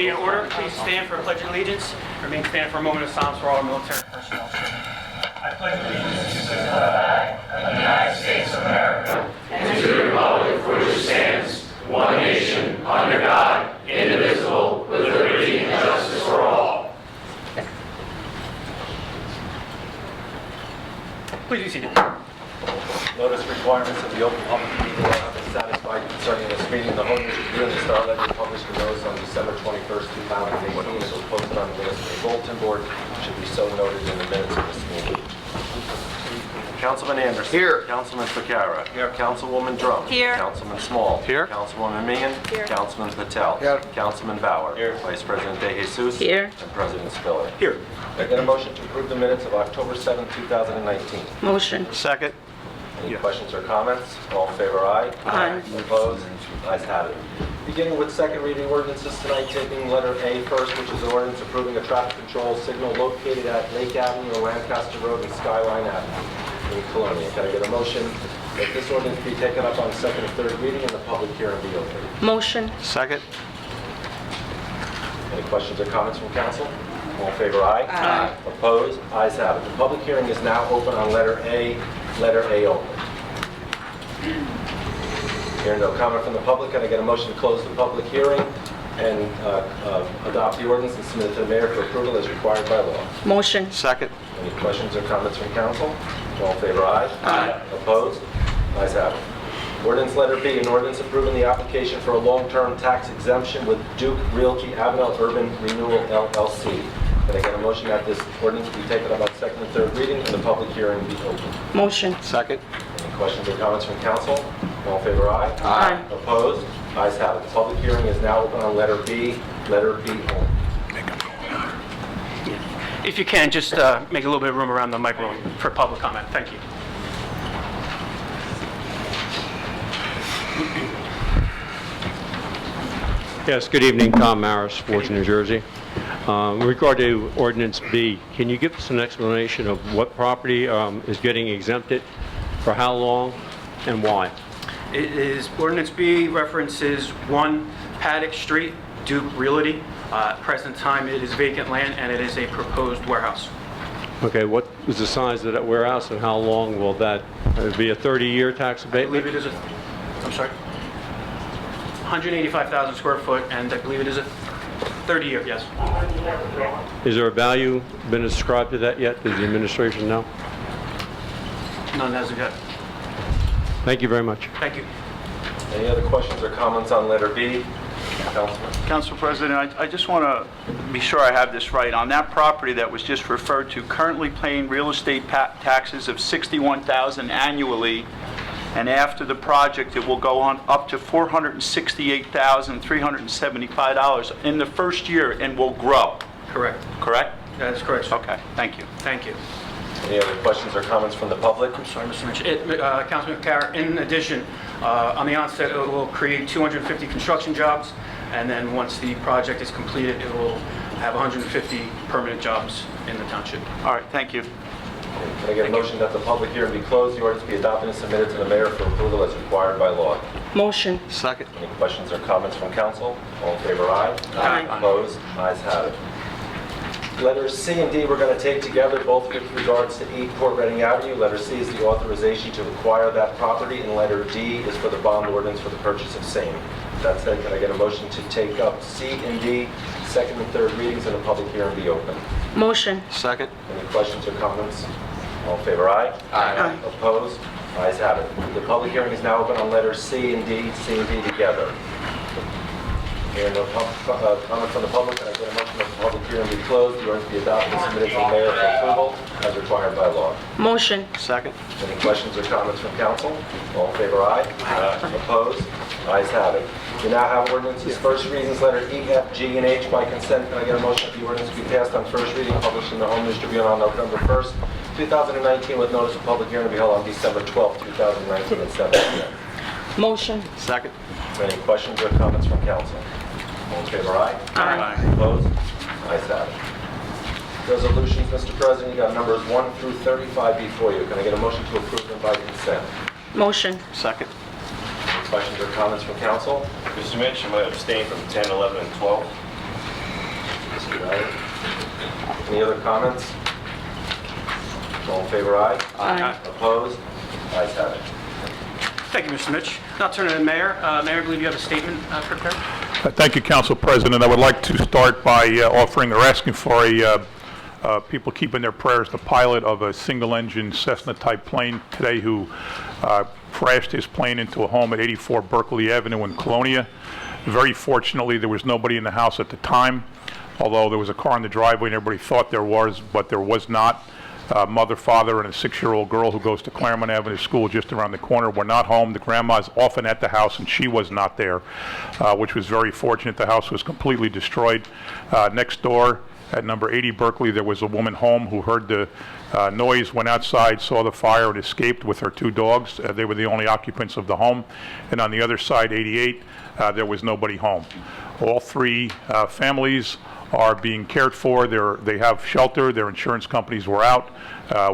Meeting in order. Please stand for a pledge of allegiance. Remain standing for a moment of silence for all our military personnel. I pledge allegiance to the flag of the United States of America and to the republic for which it stands, one nation, under God, indivisible, with liberty and justice for all. Please be seated. Notice requirements of the Open Public Meeting Law have been satisfied concerning this meeting. The Home News Tribune and Star Ledger published a notice on December 21st, 2018. It was posted on the municipal bulletin board. It should be so noted in the minutes of this meeting. Councilman Anderson. Here. Councilman Ficarra. Here. Councilwoman Drum. Here. Councilman Small. Here. Councilwoman Meehan. Here. Councilman Patel. Here. Councilman Bauer. Here. Vice President De Jesus. Here. And President Spiller. Here. I get a motion to approve the minutes of October 7th, 2019. Motion. Second. Any questions or comments? All in favor, aye. Aye. Opposed? Ayes have it. Beginning with second reading ordinances tonight, taking letter A first, which is an ordinance approving a traffic control signal located at Lake Avenue, Lancaster Road, and Skyline Avenue in Colonia. Can I get a motion that this ordinance be taken up on second and third reading and the public hearing be opened? Motion. Second. Any questions or comments from council? All in favor, aye. Aye. Opposed? Ayes have it. The public hearing is now open on letter A open. Hearing no comment from the public, can I get a motion to close the public hearing and adopt the ordinance and submit it to the mayor for approval as required by law? Motion. Second. Any questions or comments from council? All in favor, aye. Aye. Opposed? Ayes have it. Ordinance letter B, an ordinance approving the application for a long-term tax exemption with Duke Realty Avenel Urban Renewal LLC. Can I get a motion that this ordinance be taken up on second and third reading and the public hearing be open? Motion. Second. Any questions or comments from council? All in favor, aye. Aye. Opposed? Ayes have it. The public hearing is now open on letter B only. If you can, just make a little bit of room around the microphone for public comment. Thank you. Yes, good evening. Tom Maris, Forge, New Jersey. In regard to Ordinance B, can you give us an explanation of what property is getting exempted, for how long, and why? It is Ordinance B references 1 Paddock Street, Duke Realty. At present time, it is vacant land and it is a proposed warehouse. Okay, what is the size of that warehouse, and how long will that be? A 30-year tax I believe abatement? it is I'm sorry, 185,000 square foot, and I believe it is a 30-year, yes. Is there a value been ascribed to that yet? Does the administration know? None as of yet. Thank you very much. Thank you. Any other questions or comments on letter B? Councilman. Council President, I just want to be sure I have this right. On that property that was just referred to, currently paying real estate taxes of $61,000 annually, and after the project, it will go on up to $468,375 in the first year and will grow. Correct. Correct? That is correct, sir. Okay, thank you. Thank you. Any other questions or comments from the public? I'm sorry, Mr. Mitchell. Councilman Carr, in addition, on the onset, it will create 250 construction jobs, and then once the project is completed, it will have 150 permanent jobs in the township. All right, thank you. Can I get a motion that the public hearing be closed, the ordinance be adopted and submitted to the mayor for approval as required by law? Motion. Second. Any questions or comments from council? All in favor, aye. Aye. Opposed? Ayes have it. Letters C and D we're going to take together, both with regards to 8 Port Reading Avenue. Letter C is the authorization to acquire that property, and letter D is for the bond ordinance for the purchase of same. That said, can I get a motion to take up C and D, second and third readings, and the public hearing be open? Motion. Second. Any questions or comments? All in favor, aye. Aye. Opposed? Ayes have it. The public hearing is now open on letters C and D together. Hearing no comment from the public, can I get a motion that the public hearing be closed, the ordinance be adopted and submitted to the mayor for approval as required by law? Motion. Second. Any questions or comments from council? All in favor, aye. Opposed? Ayes have it. We now have ordinances, first readings, letter E, F, G, and H by consent. Can I get a motion that the ordinance be passed on first reading, published in the Home News Tribune on November 1st, 2019, with notice of public hearing to be held on December 12th, 2019 at 7 p.m. Motion. Second. Any questions or comments from council? All in favor, aye. Aye. Opposed? Ayes have it. Resolutions, Mr. President, you got numbers 1 through 35 before you. Can I get a motion to approve them by consent? Motion. Second. Questions or comments from council? Mr. Mitch, I'm going to abstain from 10, 11, and 12. Any other comments? All in favor, aye? Aye. Opposed? Ayes have it. Thank you, Mr. Mitch. Now turn to the mayor. Mayor, I believe you have a statement prepared. Thank you, Council President. I would like to start by offering or asking for people keeping their prayers, the pilot of a single-engine Cessna-type plane today who crashed his plane into a home at 84 Berkeley Avenue in Colonia. Very fortunately, there was nobody in the house at the time, although there was a car in the driveway and everybody thought there was, but there was not. Mother, father, and a 6-year-old girl who goes to Claremont Avenue School just around the corner were not home. The grandma's often at the house, and she was not there, which was very fortunate. The house was completely destroyed. Next door, at number 80 Berkeley, there was a woman home who heard the noise, went outside, saw the fire, and escaped with her 2 dogs. They were the only occupants of the home. And on the other side, 88, there was nobody home. All 3 families are being cared for. They have shelter. Their insurance companies were out.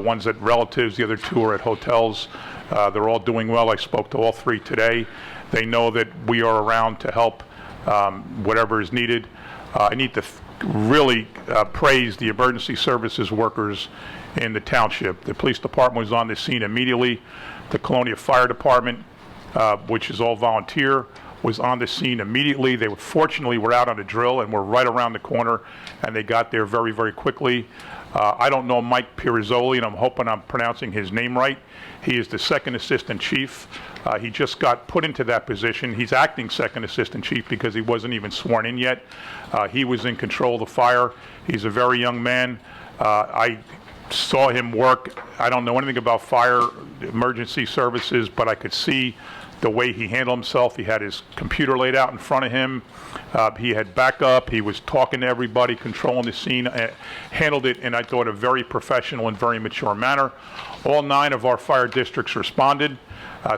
One's at relatives. The other 2 are at hotels. They're all doing well. I spoke to all 3 today. They know that we are around to help whatever is needed. I need to really praise the emergency services workers in the township. The police department was on the scene immediately. The Colonia Fire Department, which is all volunteer, was on the scene immediately. They fortunately were out on a drill and were right around the corner, and they got there very, very quickly. I don't know Mike Pirizzoli, and I'm hoping I'm pronouncing his name right. He is the second assistant chief. He just got put into that position. He's acting second assistant chief because he wasn't even sworn in yet. He was in control of the fire. He's a very young man. I saw him work. I don't know anything about fire emergency services, but I could see the way he handled himself. He had his computer laid out in front of him. He had backup. He was talking to everybody, controlling the scene, handled it in, I thought, a very professional and very mature manner. All 9 of our fire districts responded.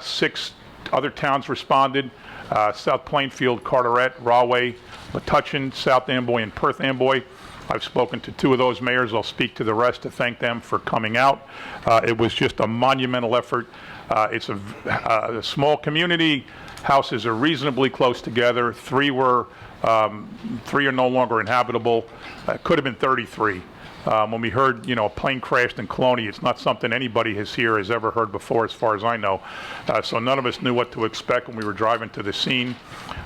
6 other towns responded. South Plainfield, Carteret, Rahway, Metuchen, South Amboy, and Perth Amboy. I've spoken to 2 of those mayors. I'll speak to the rest to thank them for coming out. It was just a monumental effort. It's a small community. Houses are reasonably close together. 3 are no longer inhabitable. Could have been 33. When we heard, a plane crashed in Colonia, it's not something anybody has ever heard before, as far as I know. So none of us knew what to expect when we were driving to the scene.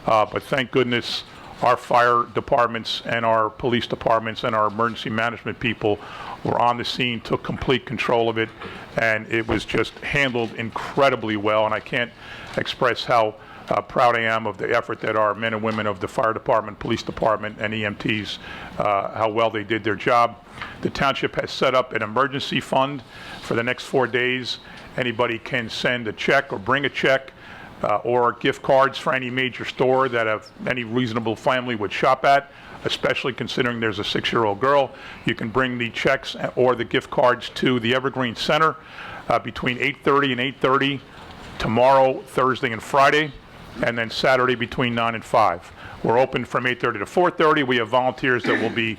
But thank goodness our fire departments and our police departments and our emergency management people were on the scene, took complete control of it, and it was just handled incredibly well. And I can't express how proud I am of the effort that our men and women of the fire department, police department, and EMTs, how well they did their job. The township has set up an emergency fund for the next 4 days. Anybody can send a check or bring a check or gift cards for any major store that any reasonable family would shop at, especially considering there's a 6-year-old girl. You can bring the checks or the gift cards to the Evergreen Center between 8:30 and 8:30 tomorrow, Thursday, and Friday, and then Saturday between 9 and 5. We're open from 8:30 to 4:30. We have volunteers that will be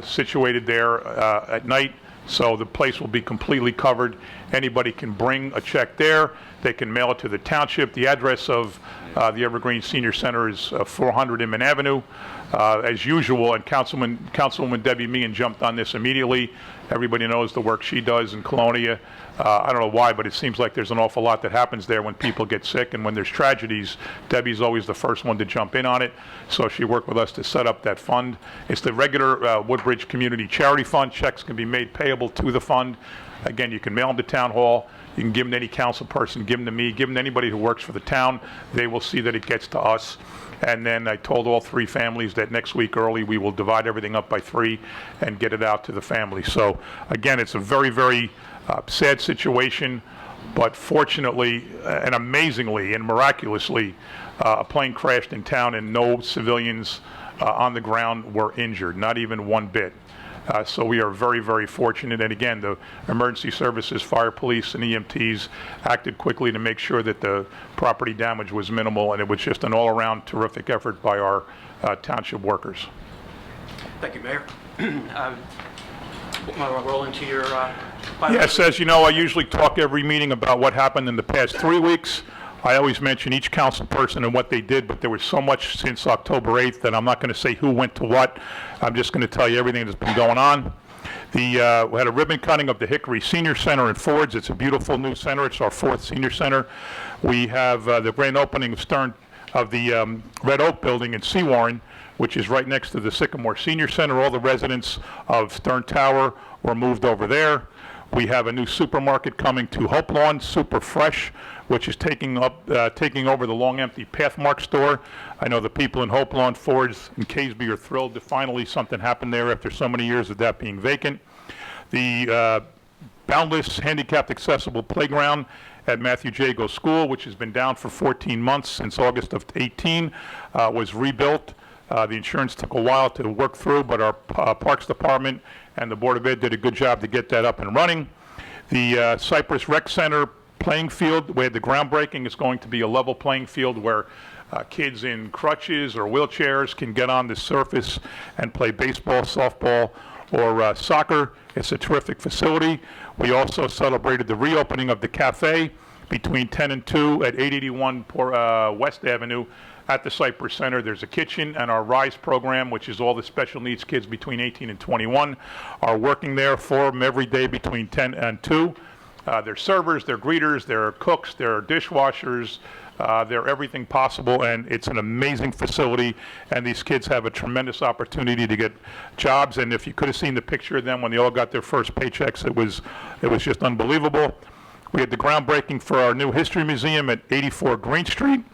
situated there at night, so the place will be completely covered. Anybody can bring a check there. They can mail it to the township. The address of the Evergreen Senior Center is 400 Inman Avenue. As usual, and Councilwoman Debbie Meehan jumped on this immediately. Everybody knows the work she does in Colonia. I don't know why, but it seems like there's an awful lot that happens there when people get sick, and when there's tragedies, Debbie's always the first one to jump in on it. So she worked with us to set up that fund. It's the regular Woodbridge Community Charity Fund. Checks can be made payable to the fund. Again, you can mail them to Town Hall. You can give them to any council person, give them to me, give them to anybody who works for the town. They will see that it gets to us. And then I told all 3 families that next week early we will divide everything up by 3 and get it out to the family. So again, it's a very, very sad situation, but fortunately and amazingly and miraculously, a plane crashed in town and no civilians on the ground were injured, not even one bit. So we are very, very fortunate. And again, the emergency services, fire, police, and EMTs acted quickly to make sure that the property damage was minimal, and it was just an all-around terrific effort by our township workers. Thank you, Mayor. Want to roll into your... Yes, as you know, I usually talk every meeting about what happened in the past 3 weeks. I always mention each council person and what they did, but there was so much since October 8th that I'm not going to say who went to what. I'm just going to tell you everything that's been going on. We had a ribbon cutting of the Hickory Senior Center in Fords. It's a beautiful new center. It's our 4th senior center. We have the grand opening of the Red Oak building in Seawarren, which is right next to the Sycamore Senior Center. All the residents of Stern Tower were moved over there. We have a new supermarket coming to Hope Lawn, Super Fresh, which is taking over the long empty Pathmark store. I know the people in Hope Lawn, Fords, and Caseby are thrilled that finally something happened there after so many years of that being vacant. The boundless handicapped accessible playground at Matthew Jago School, which has been down for 14 months since August of 18, was rebuilt. The insurance took a while to work through, but our Parks Department and the Board of Ed did a good job to get that up and running. The Cypress Rec Center playing field, where the groundbreaking is going to be a level playing field where kids in crutches or wheelchairs can get on the surface and play baseball, softball, or soccer. It's a terrific facility. We also celebrated the reopening of the cafe between 10 and 2 at 881 West Avenue at the Cypress Center. There's a kitchen, and our RISE program, which is all the special needs kids between 18 and 21, are working there for them every day between 10 and 2. They're servers, they're greeters, they're cooks, they're dishwashers, they're everything possible, and it's an amazing facility, and these kids have a tremendous opportunity to get jobs. And if you could have seen the picture of them when they all got their first paychecks, it was just unbelievable. We had the groundbreaking for our new history museum at 84 Green Street,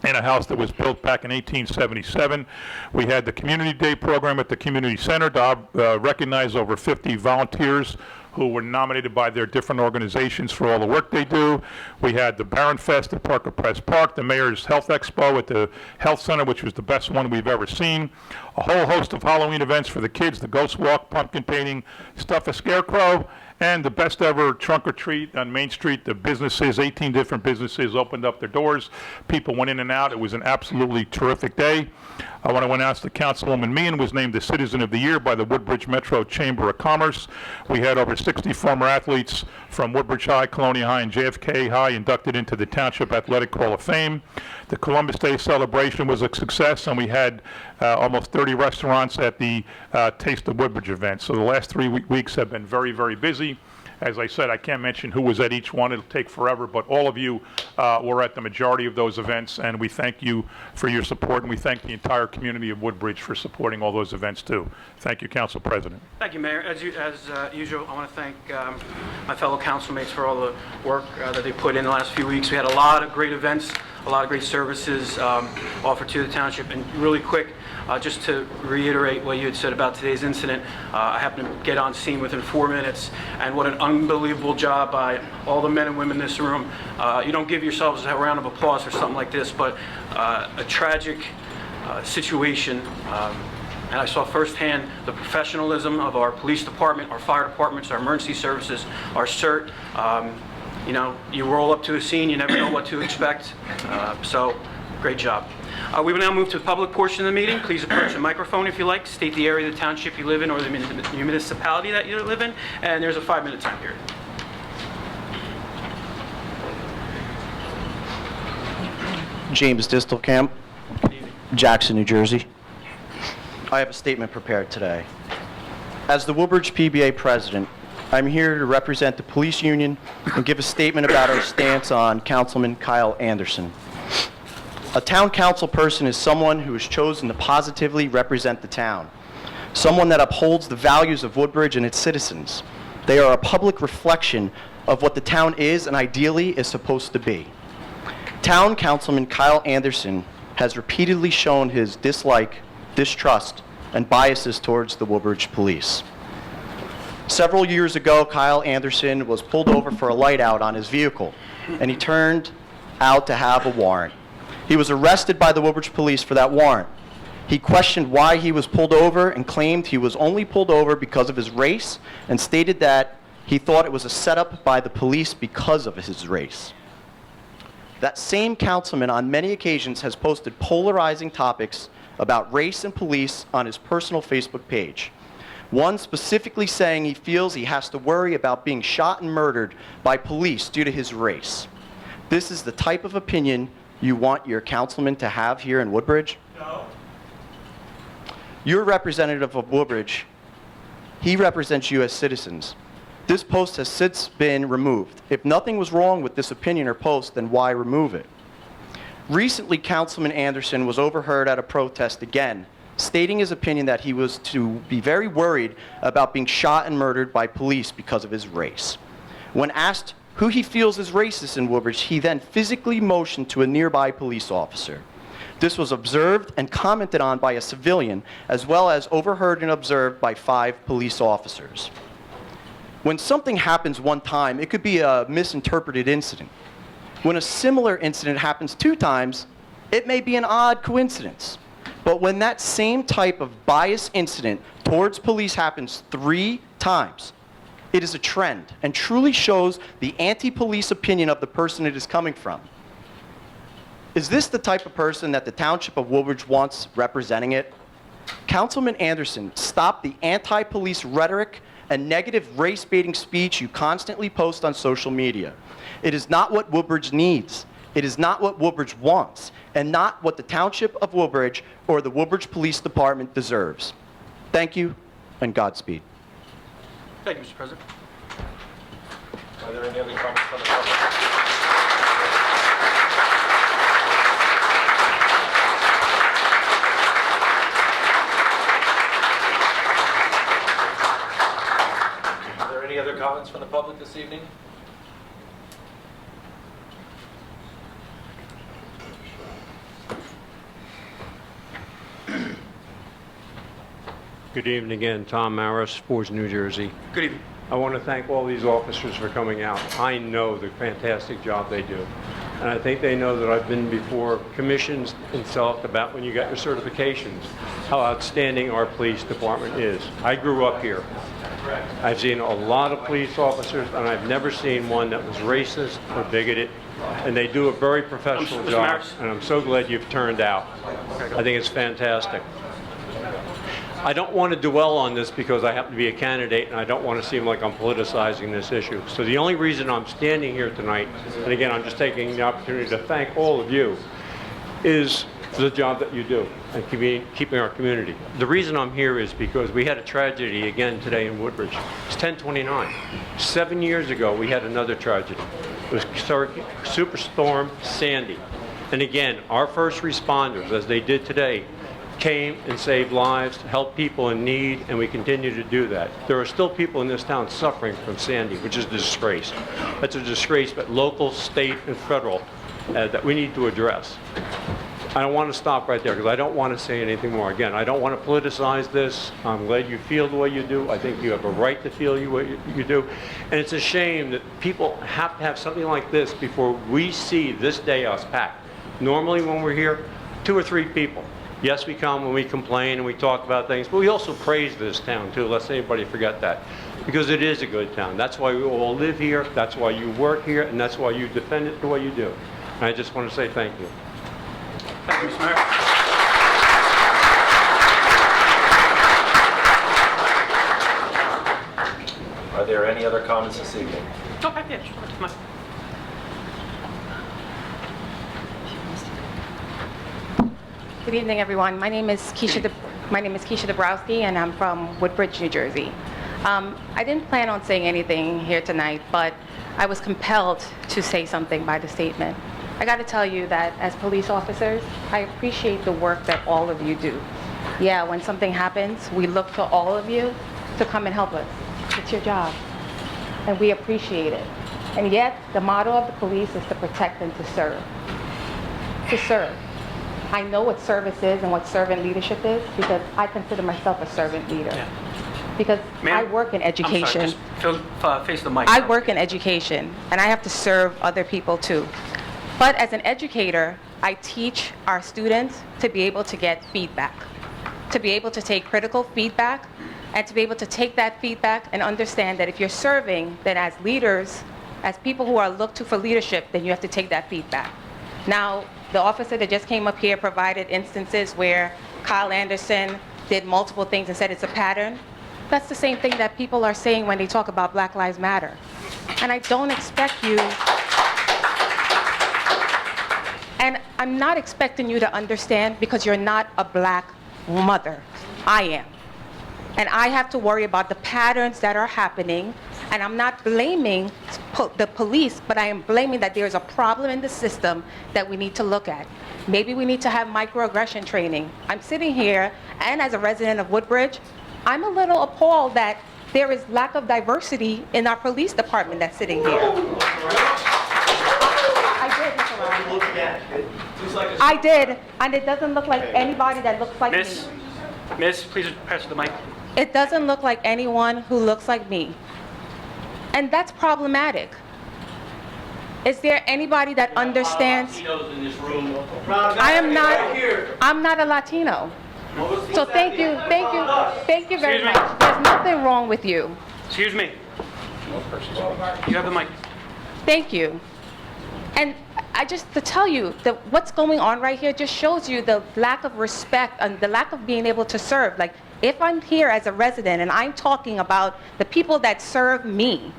in a house that was built back in 1877. We had the Community Day program at the Community Center to recognize over 50 volunteers who were nominated by their different organizations for all the work they do. We had the Barron Fest at Parker Press Park, the Mayor's Health Expo at the Health Center, which was the best one we've ever seen. A whole host of Halloween events for the kids, the Ghost Walk, pumpkin painting, Stuff a Scarecrow, and the best ever trunk or treat on Main Street. The businesses, 18 different businesses opened up their doors. People went in and out. It was an absolutely terrific day. I want to announce that Councilwoman Meehan was named the Citizen of the Year by the Woodbridge Metro Chamber of Commerce. We had over 60 former athletes from Woodbridge High, Colonia High, and JFK High inducted into the Township Athletic Hall of Fame. The Columbus Day celebration was a success, and we had almost 30 restaurants at the Taste of Woodbridge event. So the last 3 weeks have been very, very busy. As I said, I can't mention who was at each one. It'll take forever, but all of you were at the majority of those events, and we thank you for your support, and we thank the entire community of Woodbridge for supporting all those events, too. Thank you, Council President. Thank you, Mayor. As usual, I want to thank my fellow councilmates for all the work that they put in the last few weeks. We had a lot of great events, a lot of great services offered to the township. And really quick, just to reiterate what you had said about today's incident, I happened to get on scene within 4 minutes, and what an unbelievable job by all the men and women in this room. You don't give yourselves a round of applause for something like this, but a tragic situation. And I saw firsthand the professionalism of our police department, our fire departments, our emergency services, our CERT. You know, you roll up to a scene, you never know what to expect. So, great job. We will now move to the public portion of the meeting. Please approach the microphone if you like. State the area of the township you live in or the municipality that you live in. And there's a 5-minute time period. James Distelkamp, Jackson, New Jersey. I have a statement prepared today. As the Woodbridge PBA president, I'm here to represent the police union and give a statement about our stance on Councilman Kyle Anderson. A town council person is someone who is chosen to positively represent the town, someone that upholds the values of Woodbridge and its citizens. They are a public reflection of what the town is and ideally is supposed to be. Town Councilman Kyle Anderson has repeatedly shown his dislike, distrust, and biases towards the Woodbridge Police. Several years ago, Kyle Anderson was pulled over for a light out on his vehicle, and he turned out to have a warrant. He was arrested by the Woodbridge Police for that warrant. He questioned why he was pulled over and claimed he was only pulled over because of his race, and stated that he thought it was a setup by the police because of his race. That same councilman on many occasions has posted polarizing topics about race and police on his personal Facebook page. One specifically saying he feels he has to worry about being shot and murdered by police due to his race. This is the type of opinion you want your councilman to have here in Woodbridge? No. You're representative of Woodbridge. He represents you as citizens. This post has since been removed. If nothing was wrong with this opinion or post, then why remove it? Recently, Councilman Anderson was overheard at a protest again, stating his opinion that he was to be very worried about being shot and murdered by police because of his race. When asked who he feels is racist in Woodbridge, he then physically motioned to a nearby police officer. This was observed and commented on by a civilian, as well as overheard and observed by 5 police officers. When something happens one time, it could be a misinterpreted incident. When a similar incident happens 2 times, it may be an odd coincidence. But when that same type of bias incident towards police happens 3 times, it is a trend and truly shows the anti-police opinion of the person it is coming from. Is this the type of person that the Township of Woodbridge wants representing it? Councilman Anderson, stop the anti-police rhetoric and negative race-baiting speech you constantly post on social media. It is not what Woodbridge needs. It is not what Woodbridge wants, and not what the Township of Woodbridge or the Woodbridge Police Department deserves. Thank you, and Godspeed. Thank you, Mr. President. Are there any other comments from the public? Are there any other comments from the public this evening? Good evening again, Tom Maris, Forge, New Jersey. Good evening. I want to thank all these officers for coming out. I know the fantastic job they do. And I think they know that I've been before commissions and talked about when you got your certifications, how outstanding our police department is. I grew up here. I've seen a lot of police officers, and I've never seen one that was racist or bigoted. And they do a very professional Mr. job. Maris? And I'm so glad you've turned out. I think it's fantastic. I don't want to dwell on this because I happen to be a candidate and I don't want to seem like I'm politicizing this issue. So the only reason I'm standing here tonight, and again, I'm just taking the opportunity to thank all of you, is for the job that you do and keeping our community. The reason I'm here is because we had a tragedy again today in Woodbridge. It's 10/29. 7 years ago, we had another tragedy. It was Superstorm Sandy. And again, our first responders, as they did today, came and saved lives, helped people in need, and we continue to do that. There are still people in this town suffering from Sandy, which is a disgrace. That's a disgrace, but local, state, and federal, that we need to address. I don't want to stop right there because I don't want to say anything more. Again, I don't want to politicize this. I'm glad you feel the way you do. I think you have a right to feel the way you do. And it's a shame that people have to have something like this before we see this day us packed. Normally when we're here, 2 or 3 people. Yes, we come when we complain and we talk about things, but we also praise this town too, lest anybody forget that. Because it is a good town. That's why we all live here, that's why you work here, and that's why you defend it the way you do. And I just want to say thank you. Thank you, Mr. Mayor. Are there any other comments this evening? Okay, yeah, sure. Come on. Good evening, everyone. My name is Keisha Dabrowski, and I'm from Woodbridge, New Jersey. I didn't plan on saying anything here tonight, but I was compelled to say something by the statement. I got to tell you that as police officers, I appreciate the work that all of you do. Yeah, when something happens, we look to all of you to come and help us. It's your job, and we appreciate it. And yet, the motto of the police is to protect and to serve. To serve. I know what service is and what servant leadership is because I consider myself a servant leader. Yeah. Because I Ma'am? work in I'm sorry, education. just face the mic. I work in education, and I have to serve other people too. But as an educator, I teach our students to be able to get feedback, to be able to take critical feedback, and to be able to take that feedback and understand that if you're serving, then as leaders, as people who are looked to for leadership, then you have to take that feedback. Now, the officer that just came up here provided instances where Kyle Anderson did multiple things and said it's a pattern. That's the same thing that people are saying when they talk about Black Lives Matter. And I don't expect you I'm not expecting you to understand because you're not a black mother. I am. And I have to worry about the patterns that are happening. And I'm not blaming the police, but I am blaming that there's a problem in the system that we need to look at. Maybe we need to have microaggression training. I'm sitting here, and as a resident of Woodbridge, I'm a little appalled that there is lack of diversity in our police department that's sitting here. I did, Mr. Ryan. I did, and it doesn't look like anybody that looks like me. Miss, please pass the mic. It doesn't look like anyone who looks like me. And that's problematic. Is there anybody that understands? I'm not a Latino. So thank you very Excuse me. much. There's nothing wrong with you. Excuse me. You have the mic. Thank you. And I just, to tell you that what's going on right here just shows you the lack of respect and the lack of being able to serve. Like, if I'm here as a resident and I'm talking about the people that serve me,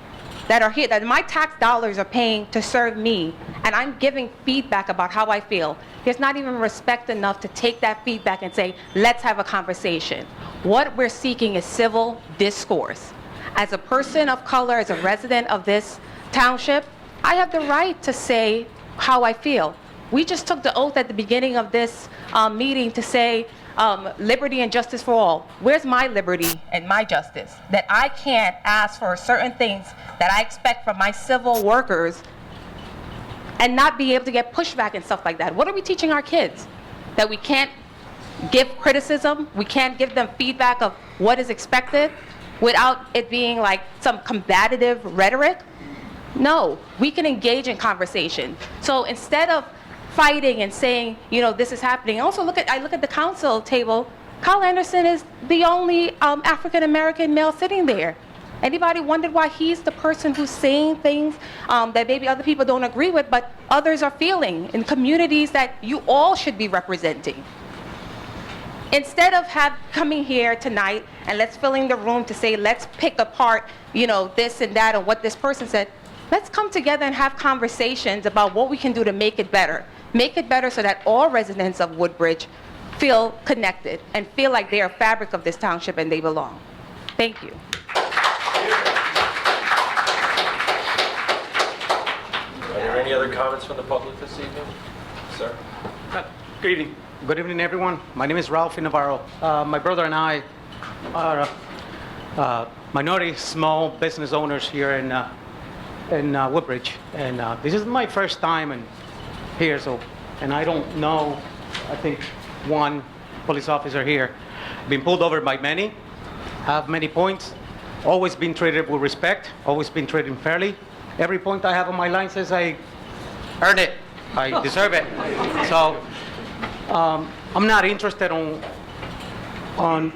that are here, that my tax dollars are paying to serve me, and I'm giving feedback about how I feel, there's not even respect enough to take that feedback and say, let's have a conversation. What we're seeking is civil discourse. As a person of color, as a resident of this township, I have the right to say how I feel. We just took the oath at the beginning of this meeting to say liberty and justice for all. Where's my liberty and my justice? That I can't ask for certain things that I expect from my civil workers and not be able to get pushback and stuff like that. What are we teaching our kids? That we can't give criticism? We can't give them feedback of what is expected without it being like some combative rhetoric? No, we can engage in conversation. So instead of fighting and saying, you know, this is happening. Also, I look at the council table. Kyle Anderson is the only African-American male sitting there. Anybody wondered why he's the person who's saying things that maybe other people don't agree with, but others are feeling in communities that you all should be representing? Instead of coming here tonight and let's fill in the room to say, let's pick apart, you know, this and that and what this person said, let's come together and have conversations about what we can do to make it better. Make it better so that all residents of Woodbridge feel connected and feel like they are fabric of this township and they belong. Thank you. Are there any other comments from the public this evening? Sir? Good evening. Good evening, everyone. My name is Ralph Navarro. My brother and I are minority small business owners here in Woodbridge, and this is my first time here. And I don't know. I think one police officer here, been pulled over by many, have many points, always been treated with respect, always been treated fairly. Every point I have on my line says I earned it, I deserve it. So I'm not interested on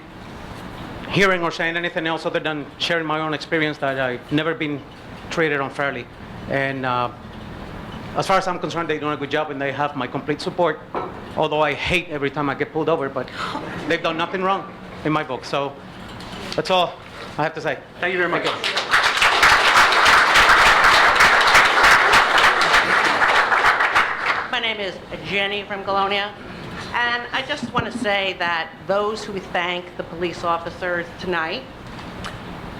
hearing or saying anything else other than sharing my own experience that I've never been treated unfairly. And as far as I'm concerned, they're doing a good job and they have my complete support. Although I hate every time I get pulled over, but they've done nothing wrong in my book. So that's all I have to say. Thank you very much. My name is Jenny from Colonia, and I just want to say that those who thank the police officers tonight,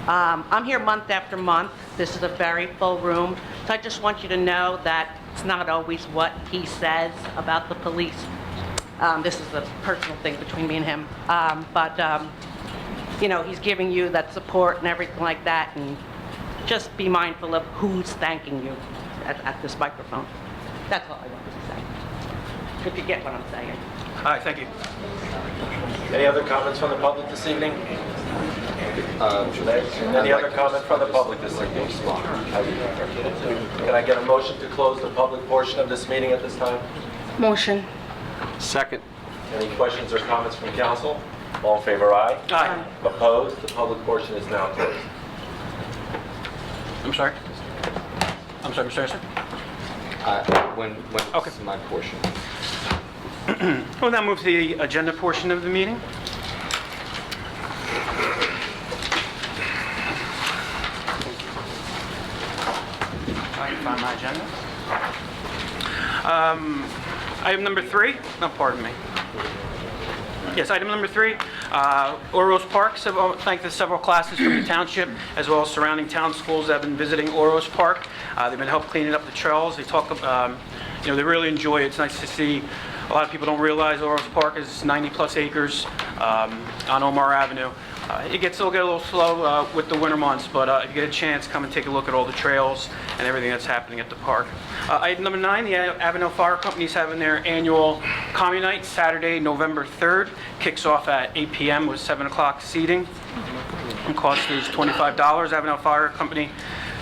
I'm here month after month. This is a very full room, so I just want you to know that it's not always what he says about the police. This is a personal thing between me and him, but you know, he's giving you that support and everything like that, and just be mindful of who's thanking you at this microphone. That's all I wanted to say. If you get what I'm saying. All right, thank you. Any other comments from the public this evening? Any other comment from the public this evening? Can I get a motion to close the public portion of this meeting at this time? Motion. Second. Any questions or comments from council? All in favor, aye? Aye. Opposed? The public portion is now closed. I'm sorry, Mr. Anderson. When Okay. it's my portion. We'll now move to the agenda portion of the meeting. I can find my agenda. Item number 3, no, pardon me. Yes, item number 3, Oros Park. Thank the several classes from the township as well as surrounding town schools that have been visiting Oros Park. They've been helping cleaning up the trails. They talk about, they really enjoy it. It's nice to see. A lot of people don't realize Oros Park is 90-plus acres on Omar Avenue. It gets a little slow with the winter months, but if you get a chance, come and take a look at all the trails and everything that's happening at the park. Item number 9, the Avenel Fire Company is having their annual Commune Night, Saturday, November 3rd. Kicks off at 8 p.m. with 7 o'clock seating. The cost is $25. Avenel Fire Company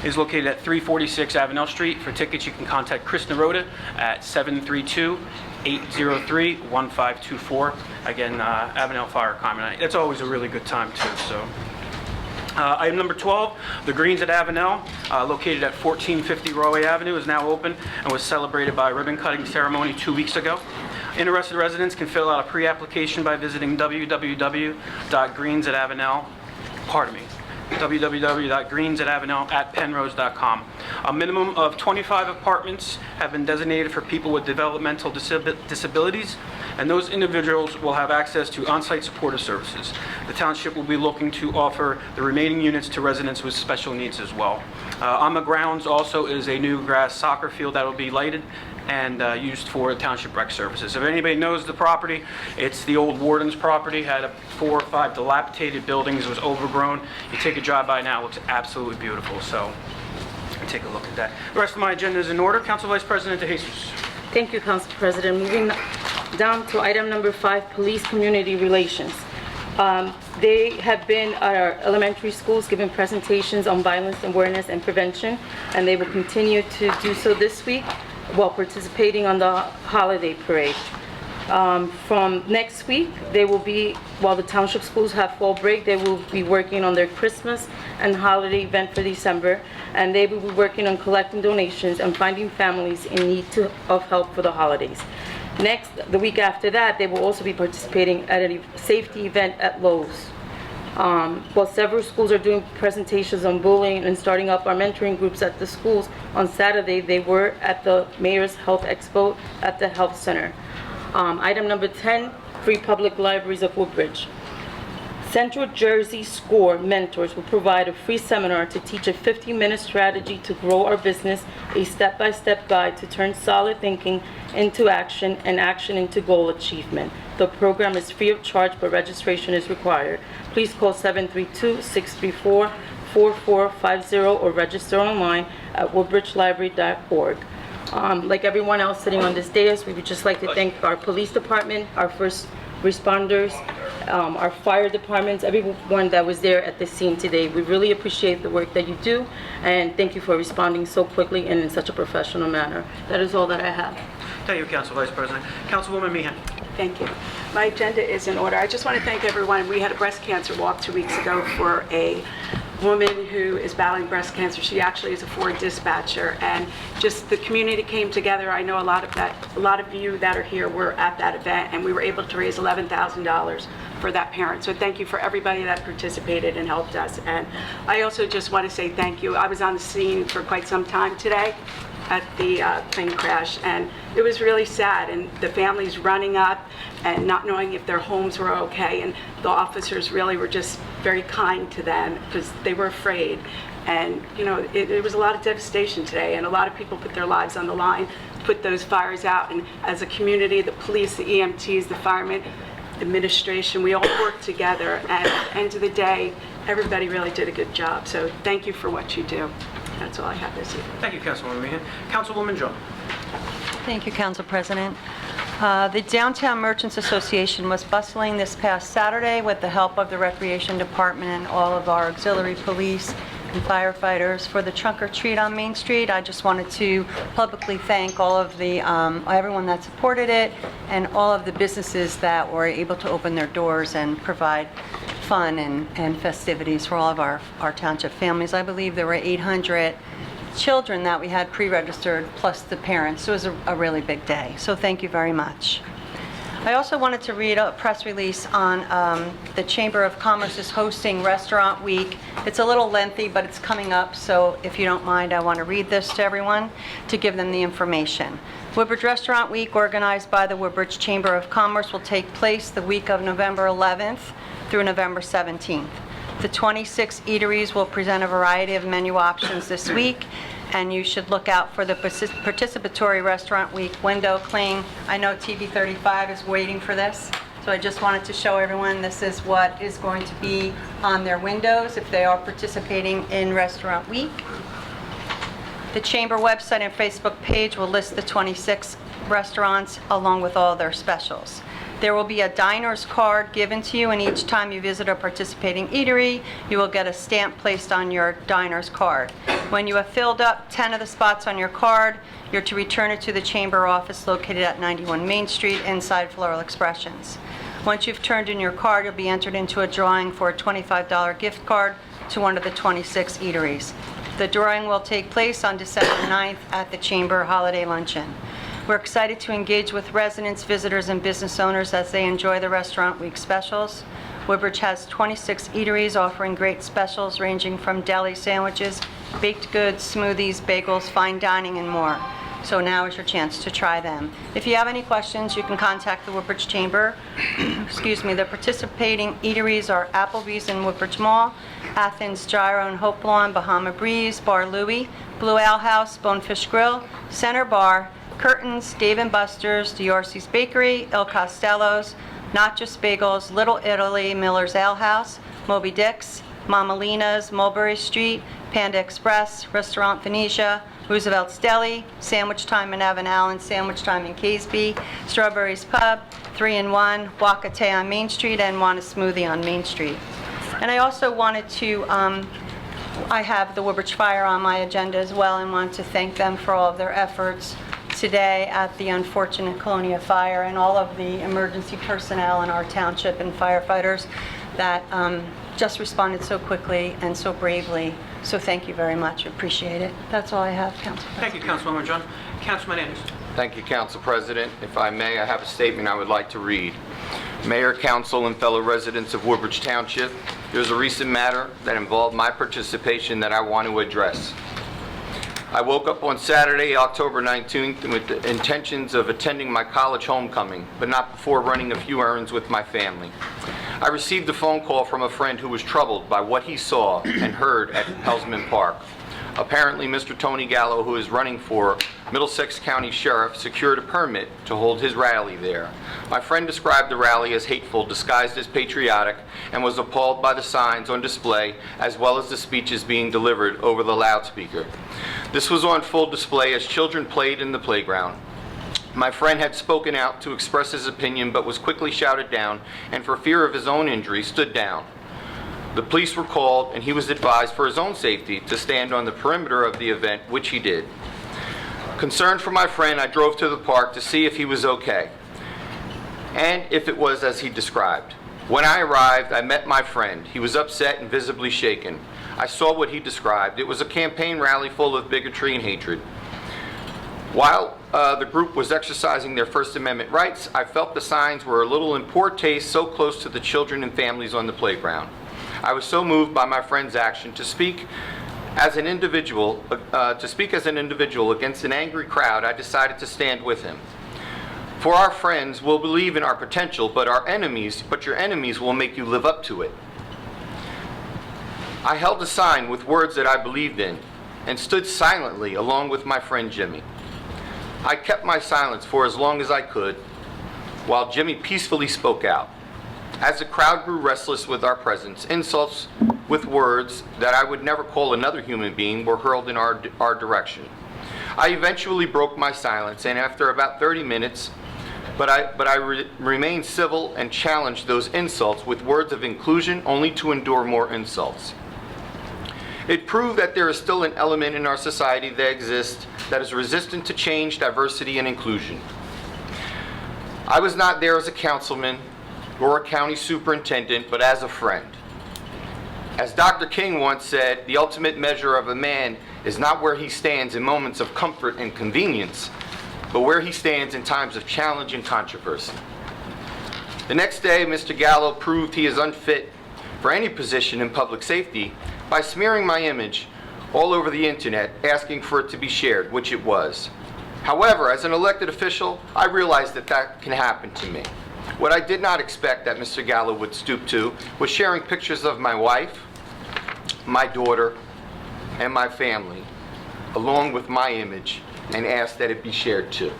is located at 346 Avenel Street. For tickets, you can contact Chris Naroda at 732-803-1524. Again, Avenel Fire Commune Night. It's always a really good time, too. So, item number 12, the Greens at Avenel, located at 1450 Rahway Avenue, is now open and was celebrated by a ribbon-cutting ceremony 2 weeks ago. Interested residents can fill out a pre-application by visiting www.greensatavenel.penrose.com. A minimum of 25 apartments have been designated for people with developmental disabilities, and those individuals will have access to on-site supportive services. The township will be looking to offer the remaining units to residents with special needs as well. On the grounds also is a new grass soccer field that will be lighted and used for township rec services. If anybody knows the property, it's the old Warden's property, had 4 or 5 dilapidated buildings, it was overgrown. You take a drive by now, it looks absolutely beautiful, so take a look at that. The rest of my agenda is in order. Council Vice President DeJesus. Thank you, Council President. Moving down to item number 5, Police Community Relations. They have been at our elementary schools giving presentations on violence awareness and prevention, and they will continue to do so this week while participating on the holiday parade. From next week, they will be, while the township schools have fall break, they will be working on their Christmas and holiday event for December, and they will be working on collecting donations and finding families in need of help for the holidays. Next, the week after that, they will also be participating at a safety event at Lowe's. While several schools are doing presentations on bullying and starting up our mentoring groups at the schools, on Saturday they were at the Mayor's Health Expo at the Health Center. Item number 10, Free Public Libraries of Woodbridge. Central Jersey SCORE mentors will provide a free seminar to teach a 15-minute strategy to grow our business, a step-by-step guide to turn solid thinking into action and action into goal achievement. The program is free of charge, but registration is required. Please call 732-634-4450 or register online at woodbridgelibrary.org. Like everyone else sitting on this dais, we would just like to thank our police department, our first responders, our fire departments, everyone that was there at the scene today. We really appreciate the work that you do, and thank you for responding so quickly and in such a professional manner. That is all that I have. Thank you, Council Vice President. Councilwoman Meehan. Thank you. My agenda is in order. I just want to thank everyone. We had a breast cancer walk 2 weeks ago for a woman who is battling breast cancer. She actually is a Ford dispatcher, and just the community came together. I know a lot of you that are here were at that event, and we were able to raise $11,000 for that parent. So thank you for everybody that participated and helped us. And I also just want to say thank you. I was on the scene for quite some time today at the plane crash, and it was really sad, and the families running up and not knowing if their homes were okay, and the officers really were just very kind to them because they were afraid. And it was a lot of devastation today, and a lot of people put their lives on the line to put those fires out. And as a community, the police, the EMTs, the firemen, the administration, we all worked together, and at the end of the day, everybody really did a good job. So thank you for what you do. That's all I have this evening. Thank you, Councilwoman Meehan. Councilwoman John. Thank you, Council President. The Downtown Merchants Association was bustling this past Saturday with the help of the Recreation Department and all of our auxiliary police and firefighters for the trunk or treat on Main Street. I just wanted to publicly thank all of the everyone that supported it and all of the businesses that were able to open their doors and provide fun and festivities for all of our township families. I believe there were 800 children that we had pre-registered, plus the parents. So it was a really big day. So thank you very much. I also wanted to read a press release on the Chamber of Commerce is hosting Restaurant Week. It's a little lengthy, but it's coming up, so if you don't mind, I want to read this to everyone to give them the information. Woodbridge Restaurant Week, organized by the Woodbridge Chamber of Commerce, will take place the week of November 11th through November 17th. The 26 eateries will present a variety of menu options this week, and you should look out for the participatory Restaurant Week window cling. I know TV 35 is waiting for this, so I just wanted to show everyone this is what is going to be on their windows if they are participating in Restaurant Week. The Chamber website and Facebook page will list the 26 restaurants along with all their specials. There will be a diner's card given to you, and each time you visit a participating eatery, you will get a stamp placed on your diner's card. When you have filled up 10 of the spots on your card, you're to return it to the Chamber office located at 91 Main Street inside Floral Expressions. Once you've turned in your card, you'll be entered into a drawing for a $25 gift card to one of the 26 eateries. The drawing will take place on December 9th at the Chamber Holiday Luncheon. We're excited to engage with residents, visitors, and business owners as they enjoy the Restaurant Week specials. Woodbridge has 26 eateries offering great specials ranging from deli sandwiches, baked goods, smoothies, bagels, fine dining, and more. So now is your chance to try them. If you have any questions, you can contact the Woodbridge Chamber. Excuse me, the participating eateries are Applebee's in Woodbridge Mall, Athens Gyro and Hope Lawn, Bahama Breeze, Bar Louie, Blue Ale House, Bonefish Grill, Center Bar, Curtains, Dave & Buster's, Diorsi's Bakery, Il Costello's, Not Just Bagels, Little Italy, Miller's Ale House, Moby Dick's, Mama Lina's, Mulberry Street, Panda Express, Restaurant Phoenicia, Roosevelt's Deli, Sandwich Time in Evan Allen, Sandwich Time in Caseby, Strawberry's Pub, 3-in-1, Wakate on Main Street, and Want a Smoothie on Main Street. And I also wanted to, I have the Woodbridge Fire on my agenda as well, and want to thank them for all of their efforts today at the unfortunate Colonia fire, and all of the emergency personnel in our township and firefighters that just responded so quickly and so bravely. So thank you very much. Appreciate it. That's all I have, Council President. Thank you, Councilwoman John. Councilman Anderson. Thank you, Council President. If I may, I have a statement I would like to read. Mayor, Council, and fellow residents of Woodbridge Township, there's a recent matter that involved my participation that I want to address. I woke up on Saturday, October 19th, with the intentions of attending my college homecoming, but not before running a few errands with my family. I received a phone call from a friend who was troubled by what he saw and heard at Hellsman Park. Apparently, Mr. Tony Gallo, who is running for Middlesex County Sheriff, secured a permit to hold his rally there. My friend described the rally as hateful, disguised as patriotic, and was appalled by the signs on display, as well as the speeches being delivered over the loudspeaker. This was on full display as children played in the playground. My friend had spoken out to express his opinion, but was quickly shouted down, and for fear of his own injury, stood down. The police were called, and he was advised for his own safety to stand on the perimeter of the event, which he did. Concerned for my friend, I drove to the park to see if he was okay, and if it was as he described. When I arrived, I met my friend. He was upset and visibly shaken. I saw what he described. It was a campaign rally full of bigotry and hatred. While the group was exercising their First Amendment rights, I felt the signs were a little in poor taste, so close to the children and families on the playground. I was so moved by my friend's action to speak as an individual against an angry crowd. I decided to stand with him. For our friends will believe in our potential, but your enemies will make you live up to it. I held a sign with words that I believed in and stood silently along with my friend Jimmy. I kept my silence for as long as I could, while Jimmy peacefully spoke out. As the crowd grew restless with our presence, insults with words that I would never call another human being were hurled in our direction. I eventually broke my silence, and after about 30 minutes, I remained civil and challenged those insults with words of inclusion, only to endure more insults. It proved that there is still an element in our society that exists that is resistant to change, diversity, and inclusion. I was not there as a councilman or a county superintendent, but as a friend. As Dr. King once said, the ultimate measure of a man is not where he stands in moments of comfort and convenience, but where he stands in times of challenge and controversy. The next day, Mr. Gallo proved he is unfit for any position in public safety by smearing my image all over the internet, asking for it to be shared, which it was. However, as an elected official, I realized that that can happen to me. What I did not expect that Mr. Gallo would stoop to was sharing pictures of my wife, my daughter, and my family, along with my image, and ask that it be shared too.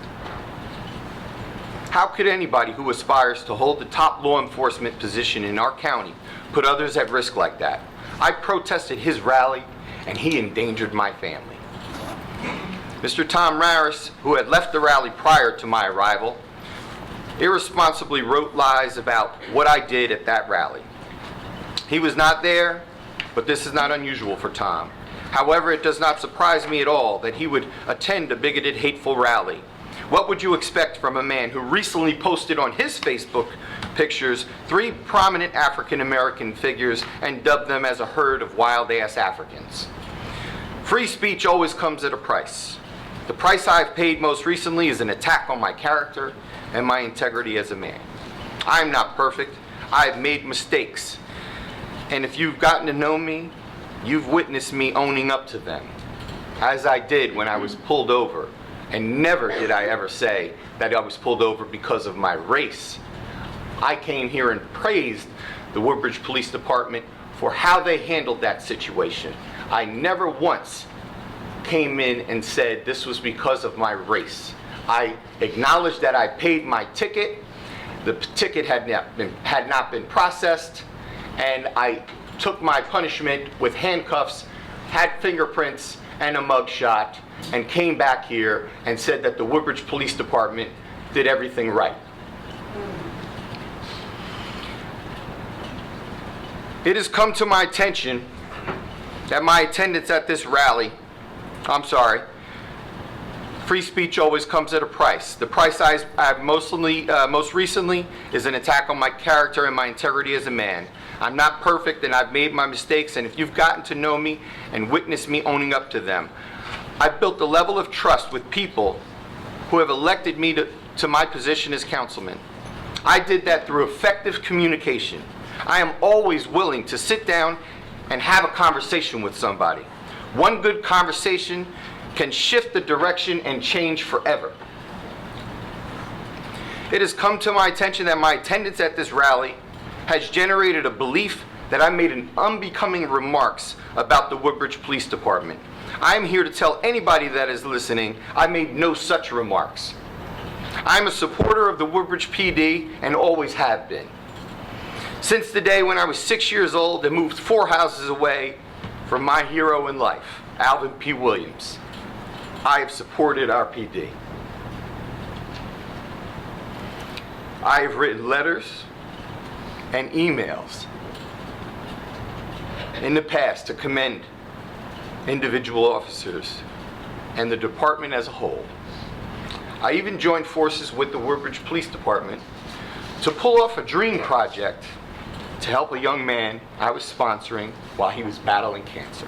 How could anybody who aspires to hold the top law enforcement position in our county put others at risk like that? I protested his rally, and he endangered my family. Mr. Tom Raris, who had left the rally prior to my arrival, irresponsibly wrote lies about what I did at that rally. He was not there, but this is not unusual for Tom. However, it does not surprise me at all that he would attend a bigoted, hateful rally. What would you expect from a man who recently posted on his Facebook pictures 3 prominent African American figures and dubbed them as a herd of wild-ass Africans? Free speech always comes at a price. The price I've paid most recently is an attack on my character and my integrity as a man. I'm not perfect. I've made mistakes. And if you've gotten to know me, you've witnessed me owning up to them, as I did when I was pulled over. And never did I ever say that I was pulled over because of my race. I came here and praised the Woodbridge Police Department for how they handled that situation. I never once came in and said this was because of my race. I acknowledged that I paid my ticket. The ticket had not been processed, and I took my punishment with handcuffs, had fingerprints, and a mugshot, and came back here and said that the Woodbridge Police Department did everything right. It has come to my attention that my attendance at this rally, free speech always comes at a price. The price I have most recently is an attack on my character and my integrity as a man. I'm not perfect, and I've made my mistakes, and if you've gotten to know me and witnessed me owning up to them, I've built a level of trust with people who have elected me to my position as councilman. I did that through effective communication. I am always willing to sit down and have a conversation with somebody. One good conversation can shift the direction and change forever. It has come to my attention that my attendance at this rally has generated a belief that I made an unbecoming remarks about the Woodbridge Police Department. I am here to tell anybody that is listening, I made no such remarks. I'm a supporter of the Woodbridge PD and always have been. Since the day when I was 6 years old and moved 4 houses away from my hero in life, Alvin P. Williams, I have supported our PD. I have written letters and emails in the past to commend individual officers and the department as a whole. I even joined forces with the Woodbridge Police Department to pull off a dream project to help a young man I was sponsoring while he was battling cancer.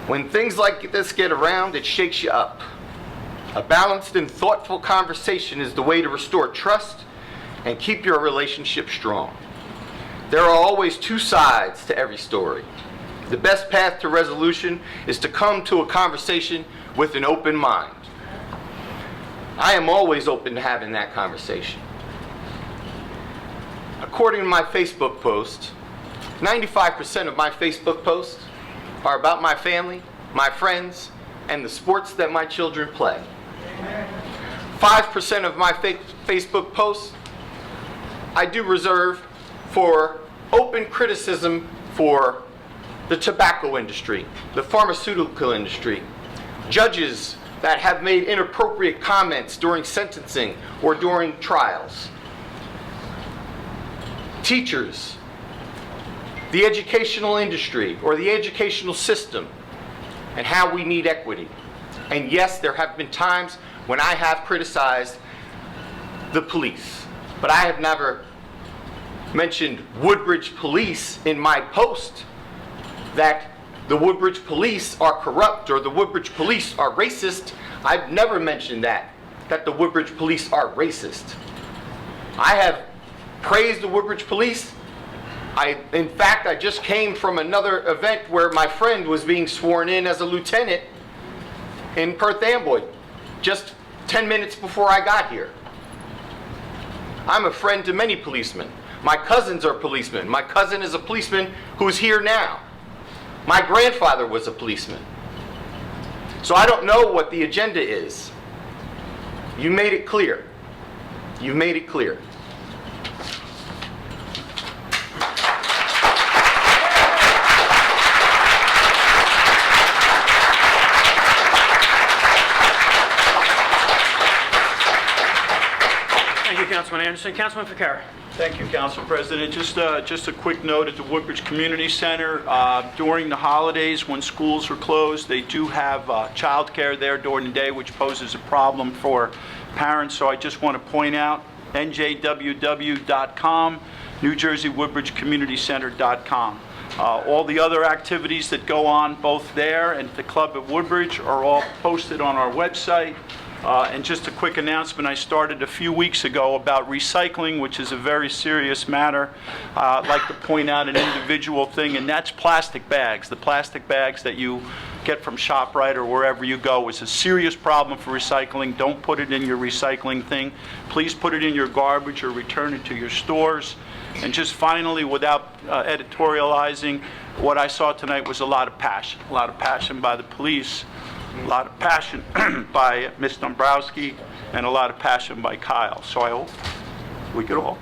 When things like this get around, it shakes you up. A balanced and thoughtful conversation is the way to restore trust and keep your relationship strong. There are always 2 sides to every story. The best path to resolution is to come to a conversation with an open mind. I am always open to having that conversation. According to my Facebook post, 95% of my Facebook posts are about my family, my friends, and the sports that my children play. 5% of my Facebook posts I do reserve for open criticism for the tobacco industry, the pharmaceutical industry, judges that have made inappropriate comments during sentencing or during trials, teachers, the educational industry or the educational system, and how we need equity. And yes, there have been times when I have criticized the police, but I have never mentioned Woodbridge Police in my post, that the Woodbridge Police are corrupt or the Woodbridge Police are racist. I've never mentioned that the Woodbridge Police are racist. I have praised the Woodbridge Police. In fact, I just came from another event where my friend was being sworn in as a lieutenant in Perth Amboy, just 10 minutes before I got here. I'm a friend to many policemen. My cousins are policemen. My cousin is a policeman who's here now. My grandfather was a policeman. So I don't know what the agenda is. You made it clear. You made it clear. Thank you, Councilman Anderson. Councilman Ficarra. Thank you, Council President. Just a quick note at the Woodbridge Community Center. During the holidays, when schools are closed, they do have childcare there during the day, which poses a problem for parents. So I just want to point out njww.com, NewJerseyWoodbridgeCommunityCenter.com. All the other activities that go on both there and at the club at Woodbridge are all posted on our website. And just a quick announcement I started a few weeks ago about recycling, which is a very serious matter. I'd like to point out an individual thing, and that's plastic bags. The plastic bags that you get from ShopRite or wherever you go is a serious problem for recycling. Don't put it in your recycling thing. Please put it in your garbage or return it to your stores. And just finally, without editorializing, what I saw tonight was a lot of passion by the police. A lot of passion by Ms. Dombrowski, and a lot of passion by Kyle. So I hope we could all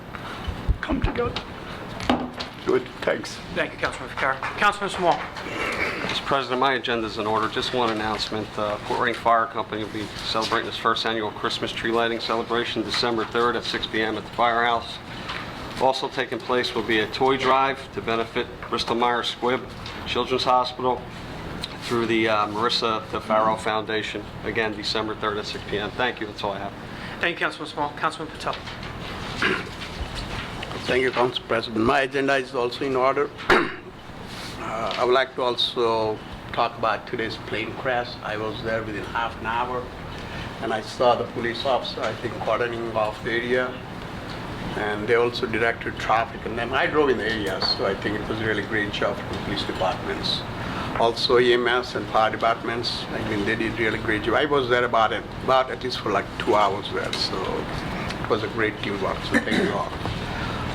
come together. Good, thanks. Thank you, Councilman Ficarra. Councilman Small. Mr. President, my agenda is in order. Just one announcement. Fort Ring Fire Company will be celebrating its first annual Christmas tree lighting celebration December 3rd at 6 p.m. at the firehouse. Also taking place will be a toy drive to benefit Bristol Myers Squibb Children's Hospital through the Marissa DeFaro Foundation. Again, December 3rd at 6 p.m. Thank you. That's all I have. Thank you, Councilman Small. Councilman Patel. Thank you, Council President. My agenda is also in order. I would like to also talk about today's plane crash. I was there within half an hour, and I saw the police officer, I think, cordoning off the area, and they also directed traffic. And then I drove in the area, so I think it was a really great job from the police departments. Also EMS and fire departments, I mean, they did really great job. I was there about at least for like 2 hours there, so it was a great teamwork, so thank you all.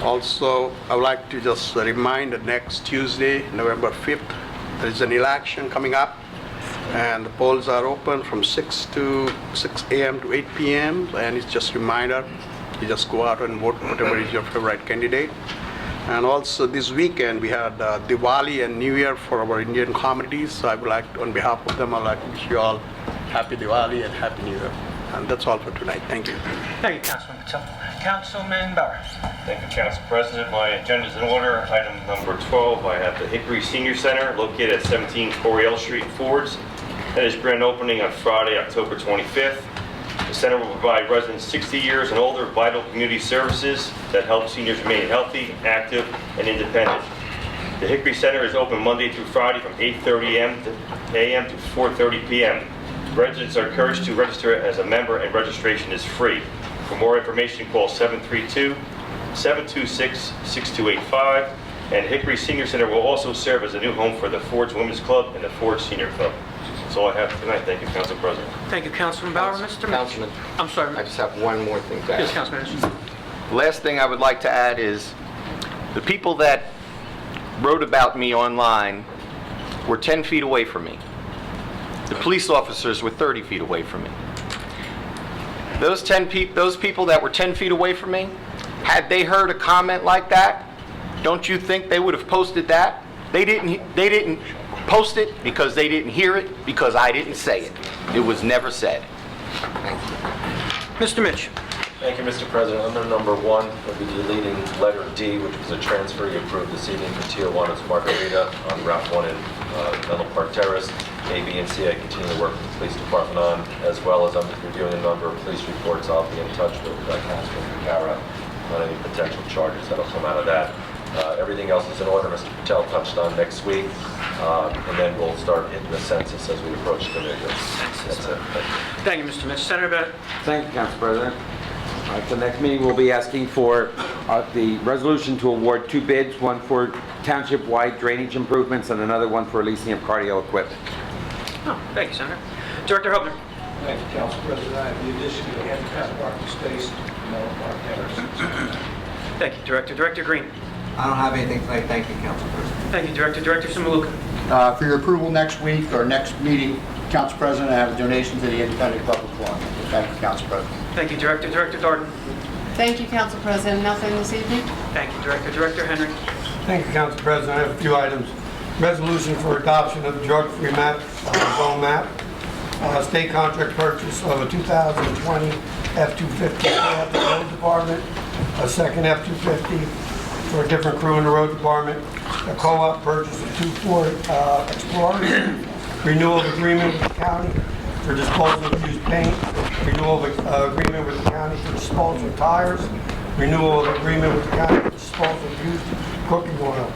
Also, I would like to just remind that next Tuesday, November 5th, there is an election coming up, and the polls are open from 6 a.m. to 8 p.m., and it's just a reminder, you just go out and vote whatever is your favorite candidate. And also this weekend we had Diwali and New Year for our Indian communities. So I would like to, on behalf of them, I'd like to wish you all Happy Diwali and Happy New Year. And that's all for tonight. Thank you. Thank you, Councilman Patel. Councilman Bauer. Thank you, Council President. My agenda is in order. Item number 12, I have the Hickory Senior Center located at 17 Coryell Street in Fords. That is grand opening on Friday, October 25th. The center will provide residents 60 years and older vital community services that help seniors remain healthy, active, and independent. The Hickory Center is open Monday through Friday from 8:30 a.m. to 4:30 p.m. Residents are encouraged to register as a member, and registration is free. For more information, call 732-726-6285. And Hickory Senior Center will also serve as a new home for the Fords Women's Club and the Fords Senior Club. That's all I have tonight. Thank you, Council President. Thank you, Councilman Bauer. Mr. Councilman, I'm sorry. I just have one more thing to add. Yes, Councilman. Last thing I would like to add is the people that wrote about me online were 10 feet away from me. The police officers were 30 feet away from me. Those people that were 10 feet away from me, had they heard a comment like that, don't you think they would have posted that? They didn't post it because they didn't hear it, because I didn't say it. It was never said. Mr. Mitch. Thank you, Mr. President. Under number 1, we'll be deleting letter D, which was a transfer you approved this evening for Tijuana's Margarita on Route 1 in Menlo Park Terrace. A, B, and C I continue to work with the police department on, as well as I'm reviewing a number of police reports. I'll be in touch with Councilman Ficarra on any potential charges that will come out of that. Everything else is in order. Mr. Patel touched on next week, and then we'll start hitting the census as we approach the new year. That's it. Thank you, Mr. Mitch. Senator Bennett. Thank you, Council President. All right, so next meeting, we'll be asking for the resolution to award 2 bids, one for township-wide drainage improvements and another one for leasing of cardio equipment. Oh, thank you, Senator. Director Hubner. Thank you, Council President. I have the addition of handicap parking space, Park Harris. Thank you, Director. Director Green. I don't have anything tonight. Thank you, Council President. Thank you, Director. Director Samaluka. For your approval next week or next meeting, Council President, I have a donation to the Independent Public Forum. Thank you, Council President. Thank you, Director. Director Darden. Thank you, Council President. Nothing this evening. Thank you, Director. Director Henry. Thank you, Council President. I have a few items. Resolution for adoption of drug-free map, zone map. State contract purchase of a 2020 F-250 at the road department. A second F-250 for a different crew in the road department. A co-op purchase of 2 Ford Explorers. Renewal of agreement with the county for disposal of used paint. Renewal of agreement with the county for disposal of tires. Renewal of agreement with the county for disposal of used cooking oil.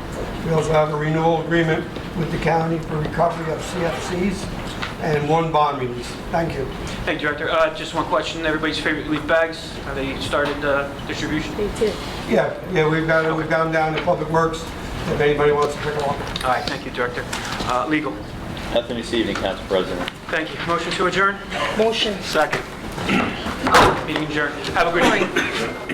We also have a renewal agreement with the county for recovery of CFCs and 1 bond release. Thank you. Thank you, Director. Just one question. Everybody's favorite leaf bags. Have they started distribution? They did. Yeah, we've got them down to Public Works if anybody wants to pick them up. All right, thank you, Director. Legal. Nothing this evening, Council President. Thank you. Motion to adjourn? Motion. Second. Meeting adjourned. Have a good evening.